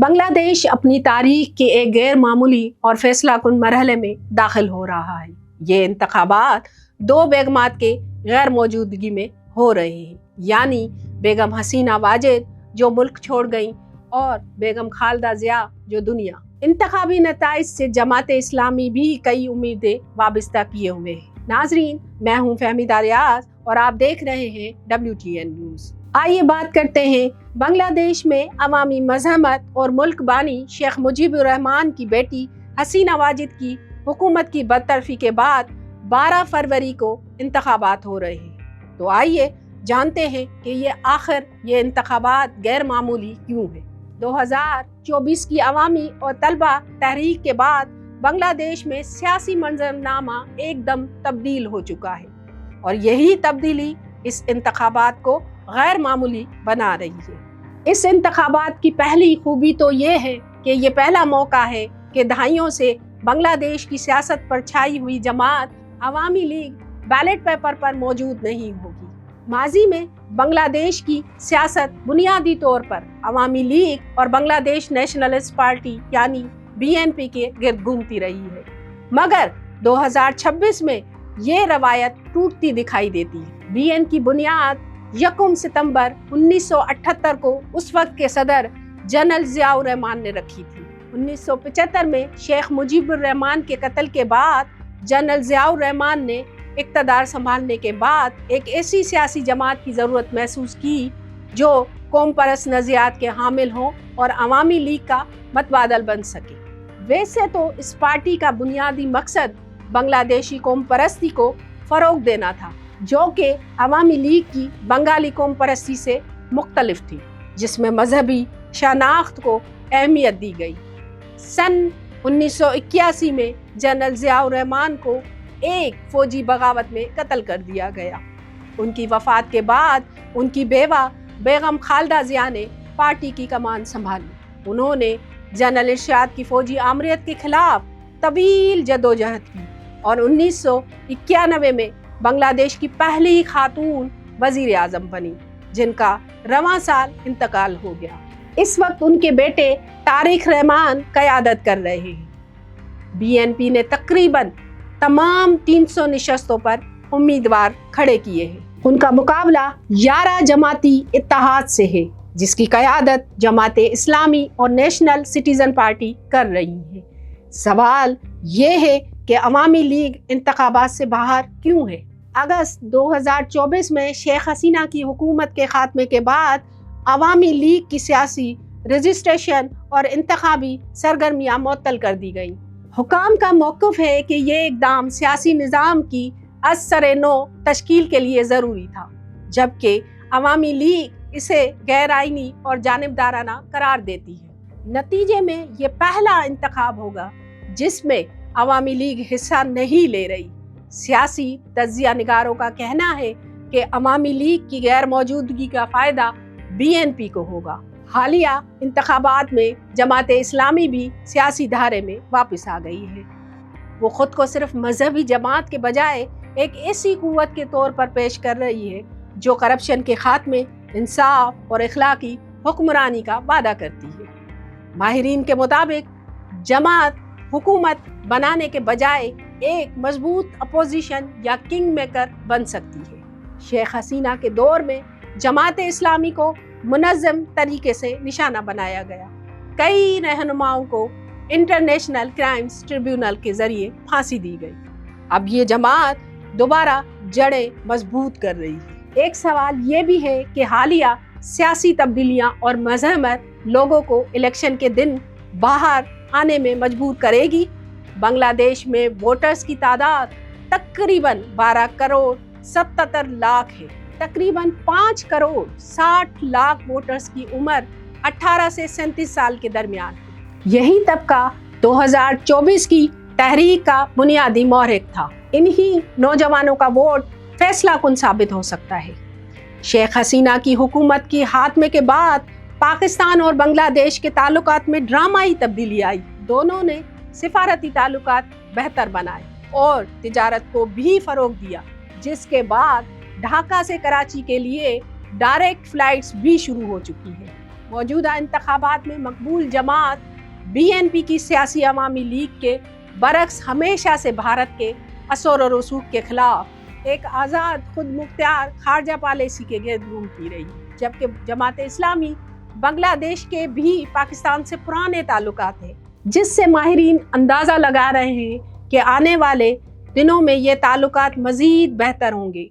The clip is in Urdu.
بنگلہ دیش اپنی تاریخ کے ایک غیر معمولی اور فیصلہ کن مرحلے میں داخل ہو رہا ہے۔ یہ انتخابات دو بیگمات کے غیر موجودگی میں ہو رہے ہیں، یعنی بیگم حسینہ واجد جو ملک چھوڑ گئیں اور بیگم خالدہ ضیاء جو دنیا۔ انتخابی نتائج سے جماعت اسلامی بھی کئی امیدیں وابستہ کیے ہوئے ہیں۔ ناظرین، میں ہوں فہمیدہ ریاض اور آپ دیکھ رہے ہیں WTN نیوز۔ آئیے بات کرتے ہیں بنگلہ دیش میں عوامی مزاحمت اور ملک بانی شیخ مجیب الرحمان کی بیٹی حسینہ واجد کی حکومت کی برطرفی کے بعد 12 فروری کو انتخابات ہو رہے ہیں۔ تو آئیے جانتے ہیں کہ یہ انتخابات غیر معمولی کیوں ہیں۔ 2024 کی عوامی اور طلبہ تحریک کے بعد بنگلہ دیش میں سیاسی منظرنامہ ایک دم تبدیل ہو چکا ہے، اور یہی تبدیلی اس انتخابات کو غیر معمولی بنا رہی ہے۔ اس انتخابات کی پہلی خوبی تو یہ ہے کہ یہ پہلا موقع ہے کہ دہائیوں سے بنگلہ دیش کی سیاست پر چھائی ہوئی جماعت عوامی لیگ بیلٹ پیپر پر موجود نہیں ہوگی۔ ماضی میں بنگلہ دیش کی سیاست بنیادی طور پر عوامی لیگ اور بنگلہ دیش نیشنلسٹ پارٹی یعنی BNP کے گرد گھومتی رہی ہے، مگر 2026 میں یہ روایت ٹوٹتی دکھائی دیتی ہے۔ BN کی بنیاد 1 ستمبر 1978 کو اس وقت کے صدر جنرل ضیاء الرحمان نے رکھی تھی۔ 1975 میں شیخ مجیب الرحمان کے قتل کے بعد جنرل ضیاء الرحمان نے اقتدار سنبھالنے کے بعد ایک ایسی سیاسی جماعت کی ضرورت محسوس کی جو قوم پرست نظریات کے حامل ہوں اور عوامی لیگ کا متبادل بن سکے۔ ویسے تو اس پارٹی کا بنیادی مقصد بنگلہ دیشی قوم پرستی کو فروغ دینا تھا، جو کہ عوامی لیگ کی بنگالی قوم پرستی سے مختلف تھی، جس میں مذہبی شناخت کو اہمیت دی گئی۔ سن 1981 میں جنرل ضیاء الرحمان کو ایک فوجی بغاوت میں قتل کر دیا گیا۔ ان کی وفات کے بعد ان کی بیوہ بیگم خالدہ ضیاء نے پارٹی کی کمان سنبھالی۔ انہوں نے جنرل ارشاد کی فوجی آمریت کے خلاف طویل جدوجہد کی اور 1991 میں بنگلہ دیش کی پہلی خاتون وزیر اعظم بنی، جن کا رواں سال انتقال ہو گیا۔ اس وقت ان کے بیٹے طارق رحمان قیادت کر رہے ہیں۔ BNP نے تقریباً تمام 300 نشستوں پر امیدوار کھڑے کیے ہیں۔ ان کا مقابلہ 11 جماعتی اتحاد سے ہے، جس کی قیادت جماعت اسلامی اور نیشنل سٹیزن پارٹی کر رہی ہے۔ سوال یہ ہے کہ عوامی لیگ انتخابات سے باہر کیوں ہے؟ اگست 2024 میں شیخ حسینہ کی حکومت کے خاتمے کے بعد عوامی لیگ کی سیاسی رجسٹریشن اور انتخابی سرگرمیاں معطل کر دی گئیں۔ حکام کا موقف ہے کہ یہ اقدام سیاسی نظام کی از سر نو تشکیل کے لیے ضروری تھا، جبکہ عوامی لیگ اسے غیر آئینی اور جانبدارانہ قرار دیتی ہے۔ نتیجے میں یہ پہلا انتخاب ہوگا جس میں عوامی لیگ حصہ نہیں لے رہی۔ سیاسی تجزیہ نگاروں کا کہنا ہے کہ عوامی لیگ کی غیر موجودگی کا فائدہ BNP کو ہوگا۔ حالیہ انتخابات میں جماعت اسلامی بھی سیاسی دھارے میں واپس آ گئی ہے۔ وہ خود کو صرف مذہبی جماعت کے بجائے ایک ایسی قوت کے طور پر پیش کر رہی ہے جو کرپشن کے خاتمے، انصاف اور اخلاقی حکمرانی کا وعدہ کرتی ہے۔ ماہرین کے مطابق جماعت حکومت بنانے کے بجائے ایک مضبوط اپوزیشن یا کنگ میکر بن سکتی ہے۔ شیخ حسینہ کے دور میں جماعت اسلامی کو منظم طریقے سے نشانہ بنایا گیا۔ کئی رہنماؤں کو انٹرنیشنل کرائمز ٹریبیونل کے ذریعے پھانسی دی گئی۔ اب یہ جماعت دوبارہ جڑیں مضبوط کر رہی ہے۔ ایک سوال یہ بھی ہے کہ حالیہ سیاسی تبدیلیاں اور مزاحمت لوگوں کو الیکشن کے دن باہر آنے میں مجبور کرے گی۔ بنگلہ دیش میں ووٹرز کی تعداد تقریباً 12 کروڑ 77 لاکھ ہے۔ تقریباً 5 کروڑ 60 لاکھ ووٹرز کی عمر 18 سے 37 سال کے درمیان ہے۔ یہی طبقہ 2024 کی تحریک کا بنیادی محرک تھا۔ انہی نوجوانوں کا ووٹ فیصلہ کن ثابت ہو سکتا ہے۔ شیخ حسینہ کی حکومت کی خاتمے کے بعد پاکستان اور بنگلہ دیش کے تعلقات میں ڈرامائی تبدیلی آئی۔ دونوں نے سفارتی تعلقات بہتر بنائے اور تجارت کو بھی فروغ دیا، جس کے بعد ڈھاکہ سے کراچی کے لیے ڈائریکٹ فلائٹس بھی شروع ہو چکی ہیں۔ موجودہ انتخابات میں مقبول جماعت BNP کی سیاسی عوامی لیگ کے برعکس ہمیشہ سے بھارت کے اثر و رسوخ کے خلاف ایک آزاد خود مختار خارجہ پالیسی کے گرد گھومتی رہی، جبکہ جماعت اسلامی بنگلہ دیش کے بھی پاکستان سے پرانے تعلقات ہیں، جس سے ماہرین اندازہ لگا رہے ہیں کہ آنے والے دنوں میں یہ تعلقات مزید بہتر ہوں گے۔